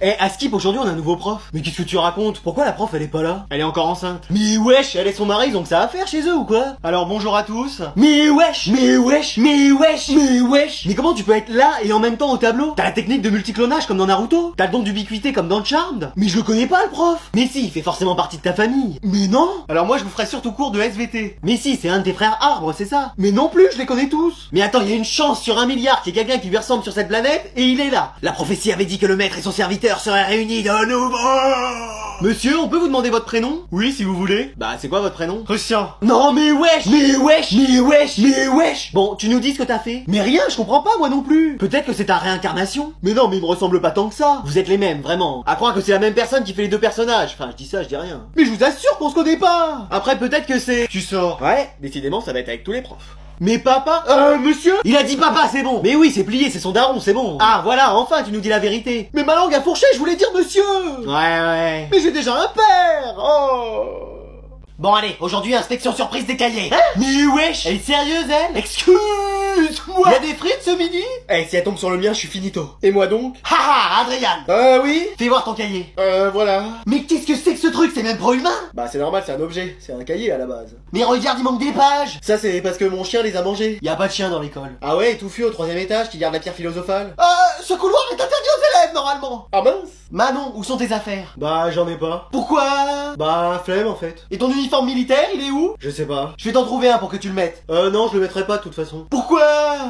Eh, à Skip, aujourd'hui on a un nouveau prof. Mais qu'est-ce que tu racontes? Pourquoi la prof elle est pas là? Elle est encore enceinte. Mais wesh, elle et son mari ils ont que ça à faire chez eux ou quoi? Alors bonjour à tous. Mais wesh, mais wesh, mais wesh, mais wesh. Mais comment tu peux être là et en même temps au tableau? T'as la technique de multiclonage comme dans Naruto? T'as le don d'ubiquité comme dans Charmed? Mais je le connais pas le prof. Mais si, il fait forcément partie de ta famille. Mais non. Alors moi je vous ferai surtout cours de SVT. Mais si, c'est un de tes frères arbres, c'est ça. Mais non plus, je les connais tous. Mais attends, il y a une chance sur 1 milliard qu'il y ait quelqu'un qui lui ressemble sur cette planète et il est là. La prophétie avait dit que le maître et son serviteur seraient réunis de nouveau. Monsieur, on peut vous demander votre prénom? Oui, si vous voulez. Bah, c'est quoi votre prénom? Christian. Non, mais wesh, mais wesh, mais wesh, mais wesh. Bon, tu nous dis ce que t'as fait? Mais rien, je comprends pas, moi non plus. Peut-être que c'est ta réincarnation? Mais non, mais il me ressemble pas tant que ça. Vous êtes les mêmes, vraiment. À croire que c'est la même personne qui fait les deux personnages. Enfin, je dis ça, je dis rien. Mais je vous assure qu'on se connaît pas. Après, peut-être que c'est... Tu sors. Ouais, décidément, ça va être avec tous les profs. Mais papa, monsieur? Il a dit papa, c'est bon. Mais oui, c'est plié, c'est son daron, c'est bon. Ah, voilà, enfin, tu nous dis la vérité. Mais ma langue a fourché, je voulais dire monsieur. Ouais. Mais j'ai déjà un père. Oh. Bon allez, aujourd'hui inspection surprise des cahiers. Hein? Mais wesh, elle est sérieuse elle? Excuse-moi. Y'a des frites ce midi? Eh, si elle tombe sur le mien, je suis finito. Et moi donc? Haha, Adrien. Oui? Fais voir ton cahier. Voilà. Mais qu'est-ce que c'est que ce truc? C'est même pas humain? Bah c'est normal, c'est un objet, c'est un cahier à la base. Mais regarde, il manque des pages. Ça c'est parce que mon chien les a mangés. Y a pas de chien dans l'école. Ah ouais, touffu au 3e étage qui garde la pierre philosophale. Ce couloir est interdit aux élèves normalement. Ah mince. Manon, où sont tes affaires? Bah j'en ai pas. Pourquoi? Bah flemme en fait. Et ton uniforme militaire, il est où? Je sais pas. Je vais t'en trouver un pour que tu le mettes. Non, je le mettrai pas de toute façon. Pourquoi?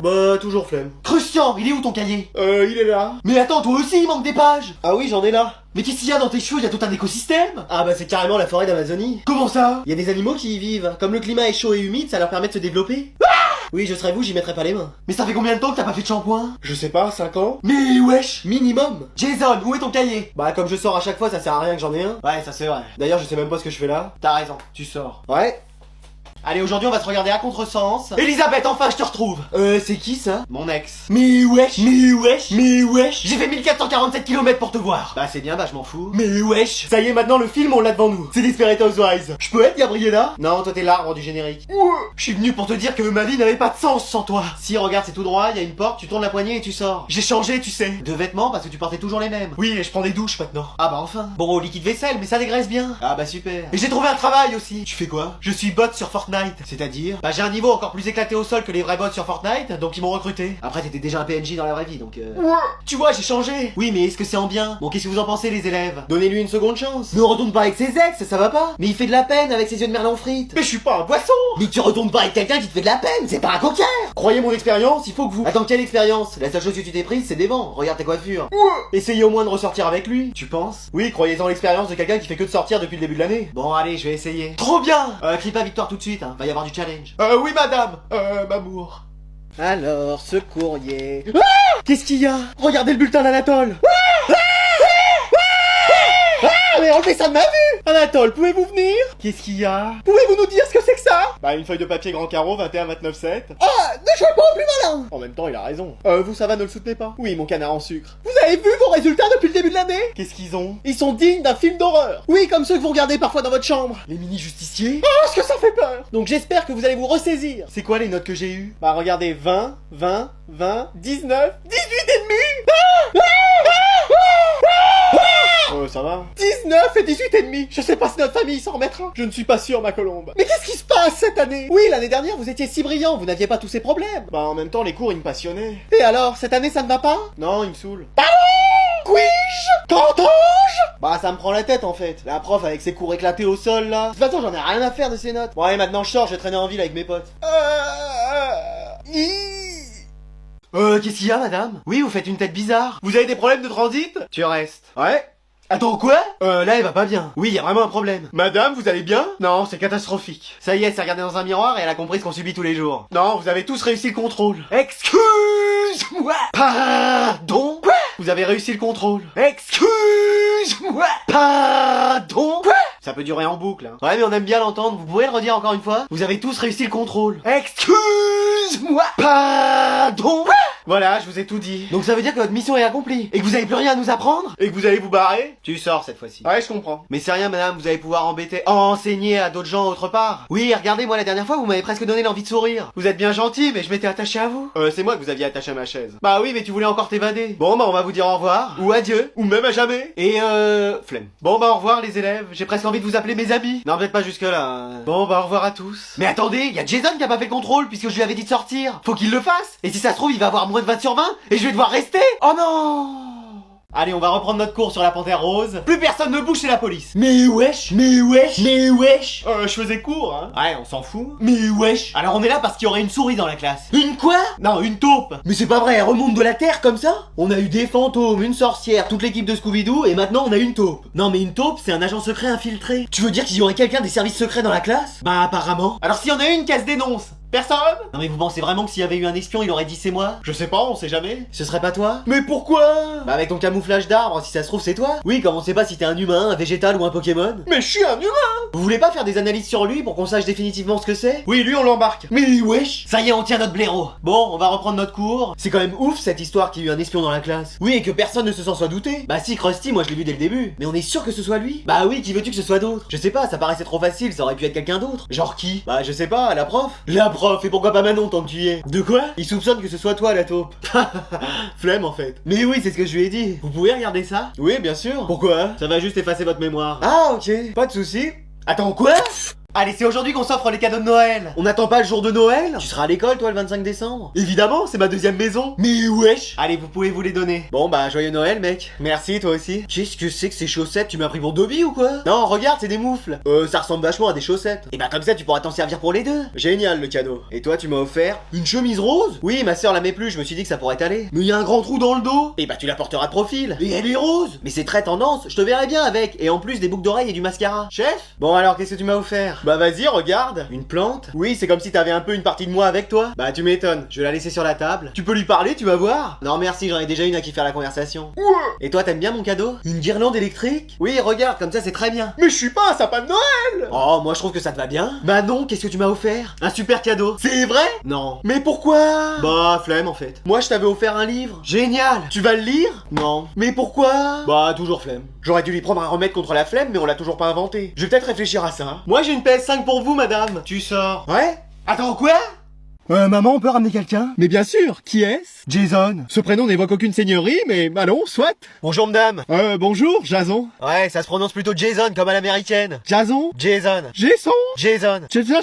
Bah toujours flemme. Christian, il est où ton cahier? Il est là. Mais attends, toi aussi il manque des pages. Ah oui, j'en ai là. Mais qu'est-ce qu'il y a dans tes cheveux? Il y a tout un écosystème. Ah bah c'est carrément la forêt d'Amazonie. Comment ça? Il y a des animaux qui y vivent. Comme le climat est chaud et humide, ça leur permet de se développer. Oui, je serais vous, j'y mettrais pas les mains. Mais ça fait combien de temps que t'as pas fait de shampoing? Je sais pas, 5 ans. Mais wesh, minimum. Jason, où est ton cahier? Bah comme je sors à chaque fois, ça sert à rien que j'en ai un. Ouais, ça c'est vrai. D'ailleurs, je sais même pas ce que je fais là. T'as raison, tu sors. Ouais. Allez, aujourd'hui on va se regarder à contresens. Elisabeth, enfin je te retrouve. C'est qui ça? Mon ex. Mais wesh, mais wesh, mais wesh. J'ai fait 1447 km pour te voir. Bah c'est bien, bah je m'en fous. Mais wesh. Ça y est, maintenant le film on l'a devant nous. C'est Desperate Housewives. Je peux être Gabriella? Non, toi t'es l'arbre du générique. Je suis venu pour te dire que ma vie n'avait pas de sens sans toi. Si, regarde, c'est tout droit, il y a une porte, tu tournes la poignée et tu sors. J'ai changé, tu sais. De vêtements parce que tu portais toujours les mêmes. Oui, et je prends des douches maintenant. Ah bah enfin. Bon, au liquide vaisselle, mais ça dégraisse bien. Ah bah super. Et j'ai trouvé un travail aussi. Tu fais quoi? Je suis bot sur Fortnite. C'est-à-dire? Bah j'ai un niveau encore plus éclaté au sol que les vrais bots sur Fortnite, donc ils m'ont recruté. Après t'étais déjà un PNJ dans la vraie vie, donc Tu vois, j'ai changé. Oui, mais est-ce que c'est en bien? Bon, qu'est-ce que vous en pensez les élèves? Donnez-lui une seconde chance. Ne retourne pas avec ses ex, ça va pas? Mais il fait de la peine avec ses yeux de merlan frites. Mais je suis pas un poisson. Mais tu retournes pas avec quelqu'un qui te fait de la peine, c'est pas un coquin. Croyez mon expérience, il faut que vous... Attends, quelle expérience? La seule chose que tu t'es prise, c'est des vents. Regarde ta coiffure. Essayez au moins de ressortir avec lui, tu penses? Oui, croyez-en l'expérience de quelqu'un qui fait que de sortir depuis le début de l'année. Bon, allez, je vais essayer. Trop bien. Crie pas victoire tout de suite, hein. Va y avoir du challenge. Oui, madame. M'amour. Alors, ce courrier... Qu'est-ce qu'il y a? Regardez le bulletin d'Anatole. Mais enlevez ça de ma vue! Anatole, pouvez-vous venir? Qu'est-ce qu'il y a? Pouvez-vous nous dire ce que c'est que ça? Bah, une feuille de papier grand carreau, 21-29-7. Ah! Ne jouez pas au plus malin! En même temps, il a raison. Vous, ça va, ne le soutenez pas? Oui, mon canard en sucre. Vous avez vu vos résultats depuis le début de l'année? Qu'est-ce qu'ils ont? Ils sont dignes d'un film d'horreur. Oui, comme ceux que vous regardez parfois dans votre chambre. Les mini-justiciers? Oh, ce que ça fait peur! Donc j'espère que vous allez vous ressaisir. C'est quoi les notes que j'ai eues? Bah, regardez, 20, 20, 20, 19, 18 et demi! Ça va? 19 et 18 et demi. Je sais pas si notre famille s'en remettra. Je ne suis pas sûr, ma colombe. Mais qu'est-ce qui se passe cette année? Oui, l'année dernière, vous étiez si brillant, vous n'aviez pas tous ces problèmes. Bah, en même temps, les cours, ils me passionnaient. Et alors, cette année, ça ne va pas? Non, il me saoule. Pardon? Couige? Qu'entends-je? Bah, ça me prend la tête, en fait. La prof, avec ses cours éclatés au sol, là. De toute façon, j'en ai rien à faire de ces notes. Bon, allez, maintenant, je sors, je vais traîner en ville avec mes potes. Qu'est-ce qu'il y a, madame? Oui, vous faites une tête bizarre. Vous avez des problèmes de transit? Tu restes. Ouais? Attends, quoi? Là, elle va pas bien. Oui, y a vraiment un problème. Madame, vous allez bien? Non, c'est catastrophique. Ça y est, elle s'est regardée dans un miroir et elle a compris ce qu'on subit tous les jours. Non, vous avez tous réussi le contrôle. Excuse-moi! Pardon? Quoi? Vous avez réussi le contrôle. Excuse-moi! Pardon? Quoi? Ça peut durer en boucle, hein. Ouais, mais on aime bien l'entendre. Vous pouvez le redire encore une fois? Vous avez tous réussi le contrôle. Excuse-moi! Pardon? Quoi? Voilà, je vous ai tout dit. Donc ça veut dire que votre mission est accomplie. Et que vous avez plus rien à nous apprendre? Et que vous allez vous barrer? Tu sors cette fois-ci. Ouais, je comprends. Mais c'est rien, madame, vous allez pouvoir enseigner à d'autres gens autre part. Oui, regardez, moi la dernière fois, vous m'avez presque donné l'envie de sourire. Vous êtes bien gentil, mais je m'étais attaché à vous. C'est moi que vous aviez attaché à ma chaise. Bah oui, mais tu voulais encore t'évader. Bon, bah on va vous dire au revoir. Ou adieu. Ou même à jamais. Et flemme. Bon, bah au revoir les élèves. J'ai presque envie de vous appeler mes amis. Non, peut-être pas jusque là. Bon, bah au revoir à tous. Mais attendez, il y a Jason qui a pas fait le contrôle puisque je lui avais dit de sortir. Faut qu'il le fasse. Et si ça se trouve, il va avoir moins de 20 sur 20 et je vais devoir rester. Oh non! Allez, on va reprendre notre cours sur la panthère rose. Plus personne ne bouge chez la police. Mais wesh, mais wesh, mais wesh. Je faisais cours, hein. Ouais, on s'en fout. Mais wesh. Alors on est là parce qu'il y aurait une souris dans la classe. Une quoi? Non, une taupe. Mais c'est pas vrai, elle remonte de la terre comme ça? On a eu des fantômes, une sorcière, toute l'équipe de Scooby-Doo et maintenant on a une taupe. Non mais une taupe, c'est un agent secret infiltré. Tu veux dire qu'il y aurait quelqu'un des services secrets dans la classe? Bah apparemment. Alors s'il y en a une, qu'elle se dénonce. Personne? Non mais vous pensez vraiment que s'il y avait eu un espion, il aurait dit c'est moi? Je sais pas, on sait jamais. Ce serait pas toi? Mais pourquoi? Bah avec ton camouflage d'arbre, si ça se trouve c'est toi. Oui, comme on sait pas si t'es un humain, un végétal ou un Pokémon. Mais je suis un humain! Vous voulez pas faire des analyses sur lui pour qu'on sache définitivement ce que c'est? Oui, lui on l'embarque. Mais wesh! Ça y est, on tient notre blaireau. Bon, on va reprendre notre cours. C'est quand même ouf cette histoire qu'il y a eu un espion dans la classe. Oui, et que personne ne se s'en soit douté. Bah si, Krusty, moi je l'ai vu dès le début. Mais on est sûr que ce soit lui? Bah oui, qui veux-tu que ce soit d'autre? Je sais pas, ça paraissait trop facile, ça aurait pu être quelqu'un d'autre. Genre qui? Bah je sais pas, la prof? La prof, et pourquoi pas Manon tant que tu y es? De quoi? Il soupçonne que ce soit toi la taupe. Flemme en fait. Mais oui, c'est ce que je lui ai dit. Vous pouvez regarder ça? Oui, bien sûr. Pourquoi? Ça va juste effacer votre mémoire. Ah ok, pas de soucis. Attends, quoi? Allez, c'est aujourd'hui qu'on s'offre les cadeaux de Noël. On n'attend pas le jour de Noël? Tu seras à l'école, toi, le 25 décembre? Évidemment, c'est ma deuxième maison. Mais wesh. Allez, vous pouvez vous les donner. Bon, bah, joyeux Noël, mec. Merci, toi aussi. Qu'est-ce que c'est que ces chaussettes? Tu m'as pris pour Dobby ou quoi? Non, regarde, c'est des moufles. Ça ressemble vachement à des chaussettes. Et bah, comme ça, tu pourras t'en servir pour les deux. Génial, le cadeau. Et toi, tu m'as offert une chemise rose? Oui, ma sœur la met plus, je me suis dit que ça pourrait t'aller. Mais il y a un grand trou dans le dos. Et bah, tu la porteras de profil. Et elle est rose. Mais c'est très tendance, je te verrai bien avec. Et en plus, des boucles d'oreilles et du mascara. Chef? Bon, alors, qu'est-ce que tu m'as offert? Bah, vas-y, regarde. Une plante? Oui, c'est comme si t'avais un peu une partie de moi avec toi. Bah tu m'étonnes, je vais la laisser sur la table. Tu peux lui parler, tu vas voir. Non merci, j'en ai déjà une à qui faire la conversation. Ouais. Et toi t'aimes bien mon cadeau? Une guirlande électrique? Oui, regarde, comme ça c'est très bien. Mais je suis pas un sapin de Noël! Oh, moi je trouve que ça te va bien. Bah non, qu'est-ce que tu m'as offert? Un super cadeau. C'est vrai? Non. Mais pourquoi? Bah flemme en fait. Moi je t'avais offert un livre. Génial. Tu vas le lire? Non. Mais pourquoi? Bah toujours flemme. J'aurais dû lui prendre un remède contre la flemme, mais on l'a toujours pas inventé. Je vais peut-être réfléchir à ça. Moi j'ai une PS5 pour vous, madame. Tu sors. Ouais? Attends, quoi? Maman, on peut ramener quelqu'un? Mais bien sûr, qui est-ce? Jason. Ce prénom n'évoque aucune seigneurie, mais allons, soit. Bonjour, madame. Bonjour, Jason. Ouais, ça se prononce plutôt Jason, comme à l'américaine. Jason? Jason. Jason? Jason. Jason?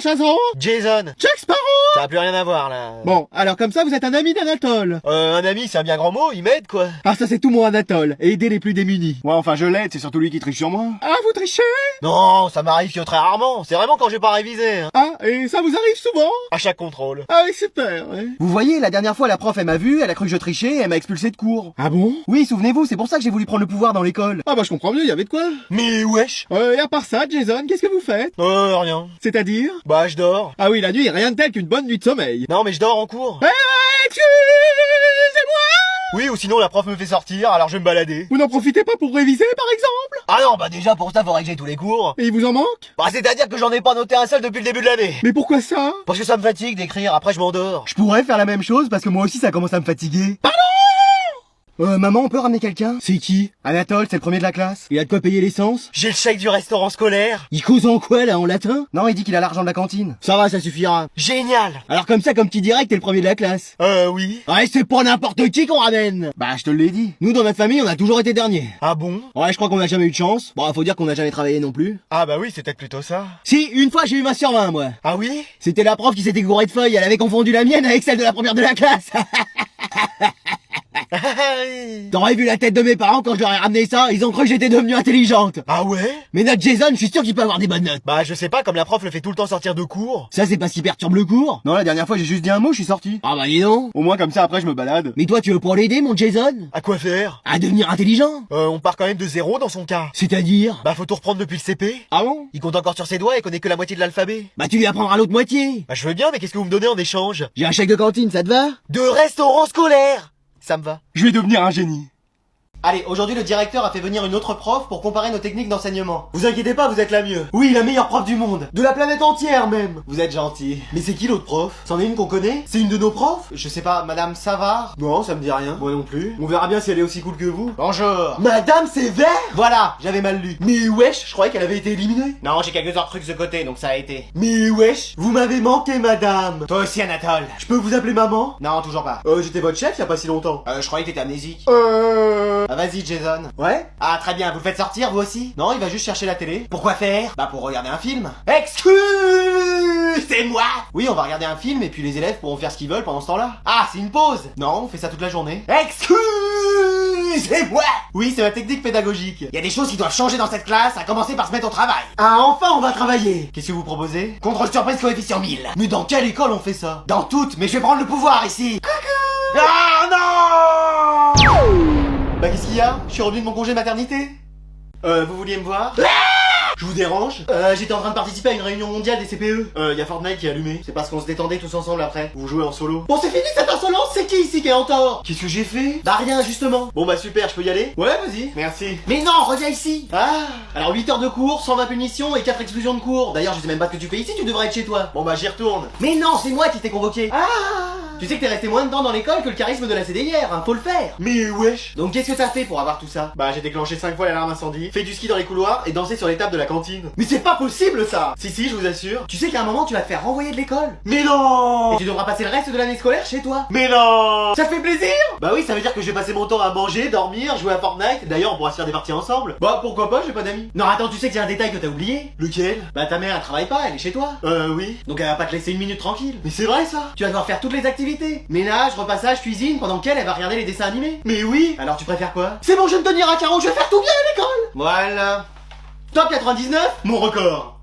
Jason. Jack Sparrow? Ça a plus rien à voir, là. Bon, alors comme ça, vous êtes un ami d'Anatole. Un ami, c'est un bien grand mot, il m'aide, quoi. Ah, ça c'est tout mon Anatole, et aider les plus démunis. Ouais, enfin je l'aide, c'est surtout lui qui triche sur moi. Ah, vous trichez? Non, ça m'arrive que très rarement. C'est vraiment quand j'ai pas révisé, hein. Ah, et ça vous arrive souvent? À chaque contrôle. Ah oui, super, ouais. Vous voyez, la dernière fois, la prof, elle m'a vu, elle a cru que je trichais, et elle m'a expulsé de cours. Ah bon? Oui, souvenez-vous, c'est pour ça que j'ai voulu prendre le pouvoir dans l'école. Ah bah je comprends mieux, y avait de quoi. Mais wesh. Et à part ça, Jason, qu'est-ce que vous faites? Rien. C'est-à-dire? Bah, je dors. Ah oui, la nuit, rien de tel qu'une bonne nuit de sommeil. Non, mais je dors en cours. Excusez-moi! Oui, ou sinon la prof me fait sortir, alors je vais me balader. Vous n'en profitez pas pour réviser, par exemple? Ah non, bah déjà pour ça, faudrait que j'aille tous les cours. Et il vous en manque? Bah c'est-à-dire que j'en ai pas noté un seul depuis le début de l'année. Mais pourquoi ça? Parce que ça me fatigue d'écrire, après je m'endors. Je pourrais faire la même chose, parce que moi aussi, ça commence à me fatiguer. Pardon? Maman, on peut ramener quelqu'un? C'est qui? Anatole, c'est le premier de la classe. Il a de quoi payer l'essence? J'ai le chèque du restaurant scolaire. Il cause en quoi, là, en latin? Non, il dit qu'il a l'argent de la cantine. Ça va, ça suffira. Génial. Alors comme ça, comme petit direct, t'es le premier de la classe. Oui. Ouais, c'est pas n'importe qui qu'on ramène. Bah, je te l'ai dit. Nous, dans notre famille, on a toujours été derniers. Ah bon? Ouais, je crois qu'on a jamais eu de chance. Bon, faut dire qu'on a jamais travaillé non plus. Ah bah oui, c'est peut-être plutôt ça. Si, une fois, j'ai eu 20 sur 20, moi. Ah oui? C'était la prof qui s'était gourée de feuilles, elle avait confondu la mienne avec celle de la première de la classe. T'aurais vu la tête de mes parents quand je leur ai ramené ça, ils ont cru que j'étais devenue intelligente. Ah ouais? Mais notre Jason, je suis sûr qu'il peut avoir des bonnes notes. Bah je sais pas, comme la prof le fait tout le temps sortir de cours. Ça, c'est pas ce qui perturbe le cours. Non, la dernière fois, j'ai juste dit un mot, je suis sorti. Ah bah dis donc. Au moins, comme ça, après, je me balade. Mais toi, tu veux pas l'aider, mon Jason? À quoi faire? À devenir intelligent. On part quand même de zéro dans son cas. C'est-à-dire? Bah faut tout reprendre depuis le CP. Ah bon? Il compte encore sur ses doigts et connaît que la moitié de l'alphabet. Bah tu lui apprendras l'autre moitié. Bah je veux bien, mais qu'est-ce que vous me donnez en échange? J'ai un chèque de cantine, ça te va? De restaurant scolaire. Ça me va. Je vais devenir un génie. Allez, aujourd'hui le directeur a fait venir une autre prof pour comparer nos techniques d'enseignement. Vous inquiétez pas, vous êtes la mieux. Oui, la meilleure prof du monde. De la planète entière même. Vous êtes gentil. Mais c'est qui l'autre prof? C'en est une qu'on connaît? C'est une de nos profs? Je sais pas, Madame Savard? Non, ça me dit rien. Moi non plus. On verra bien si elle est aussi cool que vous. Bonjour. Madame Sévère? Voilà, j'avais mal lu. Mais wesh, je croyais qu'elle avait été éliminée. Non, j'ai quelques autres trucs de côté, donc ça a été. Mais wesh, vous m'avez manqué, madame. Toi aussi, Anatole. Je peux vous appeler maman? Non, toujours pas. J'étais votre chef il y a pas si longtemps. Je croyais que t'étais amnésique. Ah, vas-y, Jason. Ouais? Ah, très bien, vous le faites sortir, vous aussi? Non, il va juste chercher la télé. Pourquoi faire? Bah, pour regarder un film. Excusez-moi! Oui, on va regarder un film et puis les élèves pourront faire ce qu'ils veulent pendant ce temps-là. Ah, c'est une pause! Non, on fait ça toute la journée. Excusez-moi! Oui, c'est ma technique pédagogique. Il y a des choses qui doivent changer dans cette classe, à commencer par se mettre au travail. Ah, enfin, on va travailler! Qu'est-ce que vous proposez? Contrôle surprise coefficient 1000. Mais dans quelle école on fait ça? Dans toutes, mais je vais prendre le pouvoir ici. Ah non! Bah, qu'est-ce qu'il y a? Je suis revenu de mon congé maternité? Vous vouliez me voir? Je vous dérange? J'étais en train de participer à une réunion mondiale des CPE. Y a Fortnite qui est allumé. C'est parce qu'on se détendait tous ensemble après. Vous jouez en solo. Bon, c'est fini cette insolence, c'est qui ici qui est en tort? Qu'est-ce que j'ai fait? Bah rien, justement. Bon bah super, je peux y aller? Ouais, vas-y. Merci. Mais non, reviens ici. Ah. Alors 8 heures de cours, 120 punitions et 4 exclusions de cours. D'ailleurs, je sais même pas ce que tu fais ici, tu devrais être chez toi. Bon bah j'y retourne. Mais non, c'est moi qui t'ai convoqué. Ah. Tu sais que t'es resté moins de temps dans l'école que le charisme de la CDIR, hein, faut le faire. Mais wesh. Donc qu'est-ce que t'as fait pour avoir tout ça? Bah j'ai déclenché 5 fois l'alarme incendie, fait du ski dans les couloirs et dansé sur les tables de la cantine. Mais c'est pas possible ça. Si, je vous assure. Tu sais qu'à un moment tu vas te faire renvoyer de l'école. Mais non. Et tu devras passer le reste de l'année scolaire chez toi. Mais non. Ça te fait plaisir? Bah oui, ça veut dire que je vais passer mon temps à manger, dormir, jouer à Fortnite. D'ailleurs on pourra se faire des parties ensemble. Bah pourquoi pas, j'ai pas d'amis. Non attends, tu sais qu'il y a un détail que t'as oublié? Lequel? Bah ta mère elle travaille pas, elle est chez toi. Oui. Donc elle va pas te laisser une minute tranquille. Mais c'est vrai ça. Tu vas devoir faire toutes les activités. Ménage, repassage, cuisine, pendant qu'elle va regarder les dessins animés. Mais oui. Alors tu préfères quoi? C'est bon, je vais me tenir à carreau, je vais faire tout bien à l'école. Voilà. Top 99, mon record.